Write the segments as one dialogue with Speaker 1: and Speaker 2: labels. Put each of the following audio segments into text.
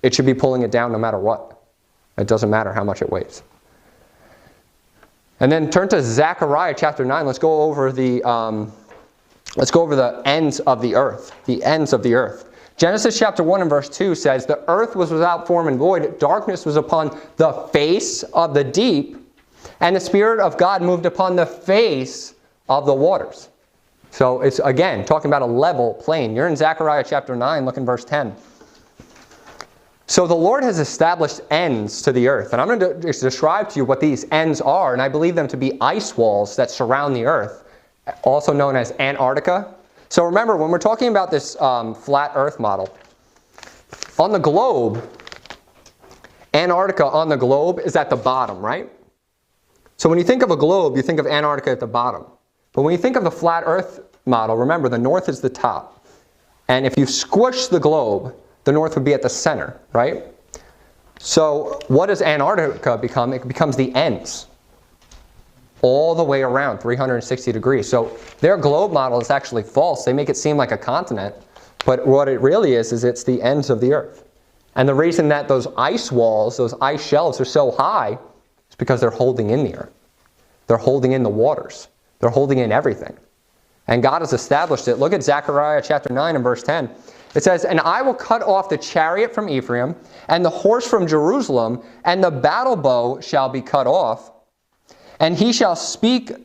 Speaker 1: it should be pulling it down no matter what. It doesn't matter how much it weighs. And then turn to Zechariah chapter 9. Let's go over the ends of the earth. The ends of the earth. Genesis chapter 1 and verse 2 says, the earth was without form and void. Darkness was upon the face of the deep. And the Spirit of God moved upon the face of the waters. So it's, again, talking about a level plane. You're in Zechariah chapter 9. Look in verse 10. So the Lord has established ends to the earth. And I'm going to describe to you what these ends are. And I believe them to be ice walls that surround the earth, also known as Antarctica. So remember, when we're talking about this flat earth model, on the globe, Antarctica on the globe is at the bottom, right? So when you think of a globe, you think of Antarctica at the bottom. But when you think of the flat earth model, remember, the north is the top. And if you squish the globe, the north would be at the center, right? So what does Antarctica become? It becomes the ends, all the way around 360 degrees. So their globe model is actually false. They make it seem like a continent, but what it really is it's the ends of the earth. And the reason that those ice walls, those ice shelves are so high is because they're holding in the earth. They're holding in the waters. They're holding in everything. And God has established it. Look at Zechariah chapter 9 and verse 10. It says, and I will cut off the chariot from Ephraim, and the horse from Jerusalem, and the battle bow shall be cut off. And he shall speak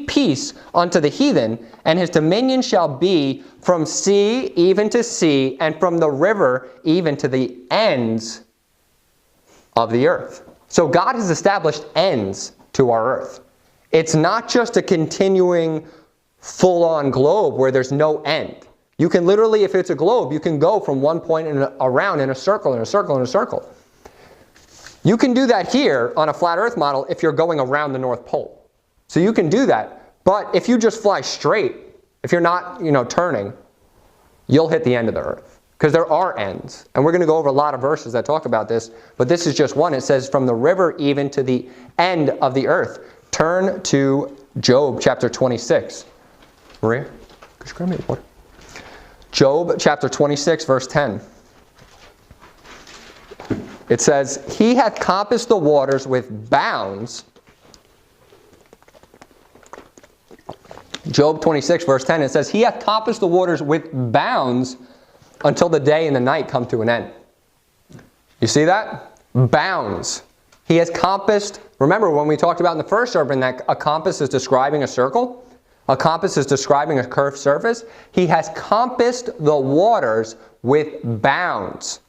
Speaker 1: peace unto the heathen, and his dominion shall be from sea even to sea, and from the river even to the ends of the earth. So God has established ends to our earth. It's not just a continuing full-on globe where there's no end. You can literally, if it's a globe, you can go from one point around in a circle, in a circle, in a circle. You can do that here on a flat earth model if you're going around the North Pole. So you can do that. But if you just fly straight, if you're not, turning, you'll hit the end of the earth. Because there are ends. And we're going to go over a lot of verses that talk about this. But this is just one. It says, from the river even to the end of the earth. Turn to Job chapter 26. Maria, could you grab me water? Job chapter 26, verse 10. It says, he hath compassed the waters with bounds. Job 26, verse 10, it says, he hath compassed the waters with bounds until the day and the night come to an end. You see that? Bounds. He has compassed. Remember when we talked about in the first sermon that a compass is describing a circle? A compass is describing a curved surface. He has compassed the waters with bounds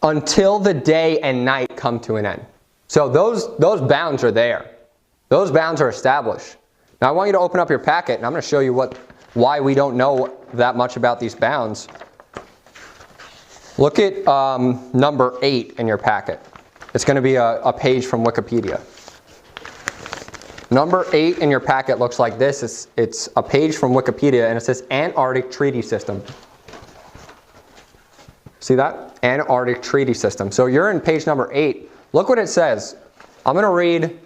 Speaker 1: until the day and night come to an end. So those bounds are there. Those bounds are established. Now I want you to open up your packet, and I'm going to show you why we don't know that much about these bounds. Look at number 8 in your packet. It's going to be a page from Wikipedia. Number 8 in your packet looks like this. It's a page from Wikipedia, and it says Antarctic Treaty System. See that? Antarctic Treaty System. So you're in page number 8. Look what it says. I'm going to read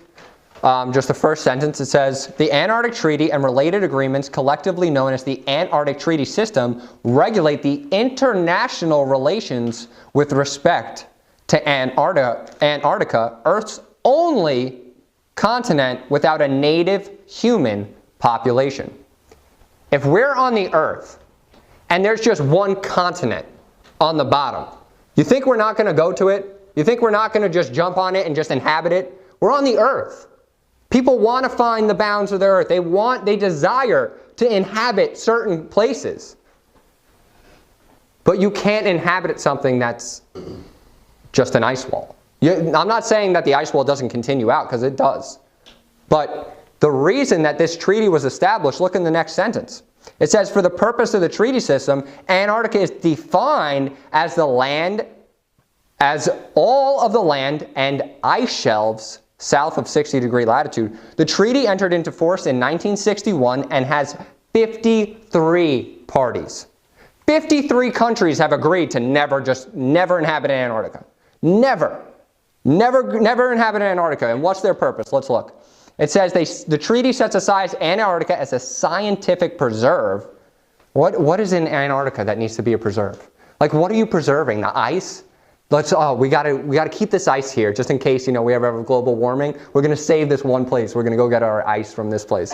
Speaker 1: just the first sentence. It says, the Antarctic Treaty and related agreements, collectively known as the Antarctic Treaty System, regulate the international relations with respect to Antarctica, Earth's only continent without a native human population. If we're on the Earth and there's just one continent on the bottom, you think we're not going to go to it? You think we're not going to just jump on it and just inhabit it? We're on the Earth. People want to find the bounds of the Earth. They desire to inhabit certain places. But you can't inhabit something that's just an ice wall. I'm not saying that the ice wall doesn't continue out, because it does. But the reason that this treaty was established, look in the next sentence. It says, for the purpose of the treaty system, Antarctica is defined as the land, as all of the land and ice shelves south of 60-degree latitude. The treaty entered into force in 1961 and has 53 parties. 53 countries have agreed to never inhabit Antarctica. Never inhabit Antarctica. And what's their purpose? Let's look. It says the treaty sets aside Antarctica as a scientific preserve What is in Antarctica that needs to be preserved? Like, what are you preserving? The ice? We gotta keep this ice here just in case, we ever have global warming. We're gonna save this one place. We're gonna go get our ice from this place.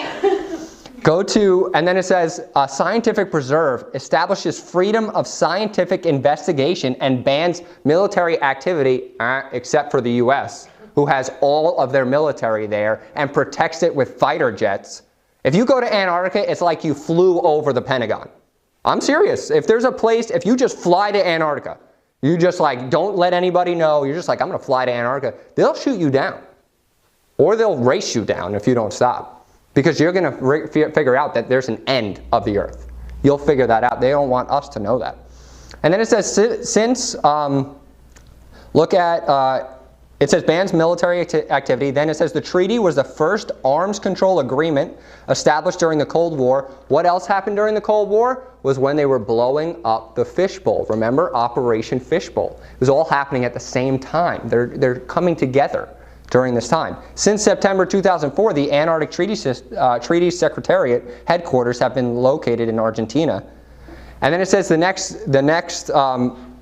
Speaker 1: And then it says, scientific preserve establishes freedom of scientific investigation and bans military activity, except for the U.S., who has all of their military there and protects it with fighter jets. If you go to Antarctica, it's like you flew over the Pentagon. I'm serious. If there's a place, if you just fly to Antarctica, you just don't let anybody know, you're just I'm going to fly to Antarctica, they'll shoot you down. Or they'll race you down if you don't stop. Because you're going to figure out that there's an end of the earth. You'll figure that out. They don't want us to know that. And then it says, it says bans military activity. Then it says the treaty was the first arms control agreement established during the Cold War. What else happened during the Cold War? Was when they were blowing up the Fishbowl. Remember Operation Fishbowl? It was all happening at the same time. They're coming together during this time. Since September 2004, the Antarctic Treaty Secretariat headquarters have been located in Argentina. And then it says the next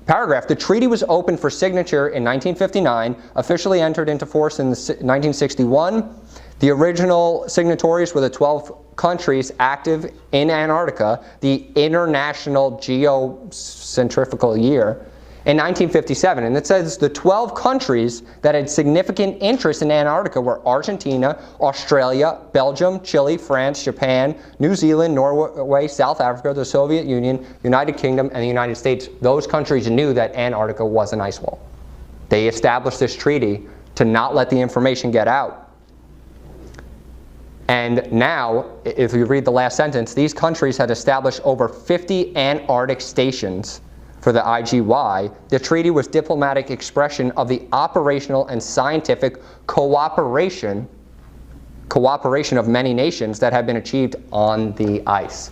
Speaker 1: paragraph, the treaty was opened for signature in 1959, officially entered into force in 1961. The original signatories were the 12 countries active in Antarctica, the International Geocentrical Year, in 1957. And it says the 12 countries that had significant interest in Antarctica were Argentina, Australia, Belgium, Chile, France, Japan, New Zealand, Norway, South Africa, the Soviet Union, United Kingdom, and the United States. Those countries knew that Antarctica was an ice wall. They established this treaty to not let the information get out. And now, if you read the last sentence, these countries had established over 50 Antarctic stations for the IGY. The treaty was diplomatic expression of the operational and scientific cooperation of many nations that had been achieved on the ice.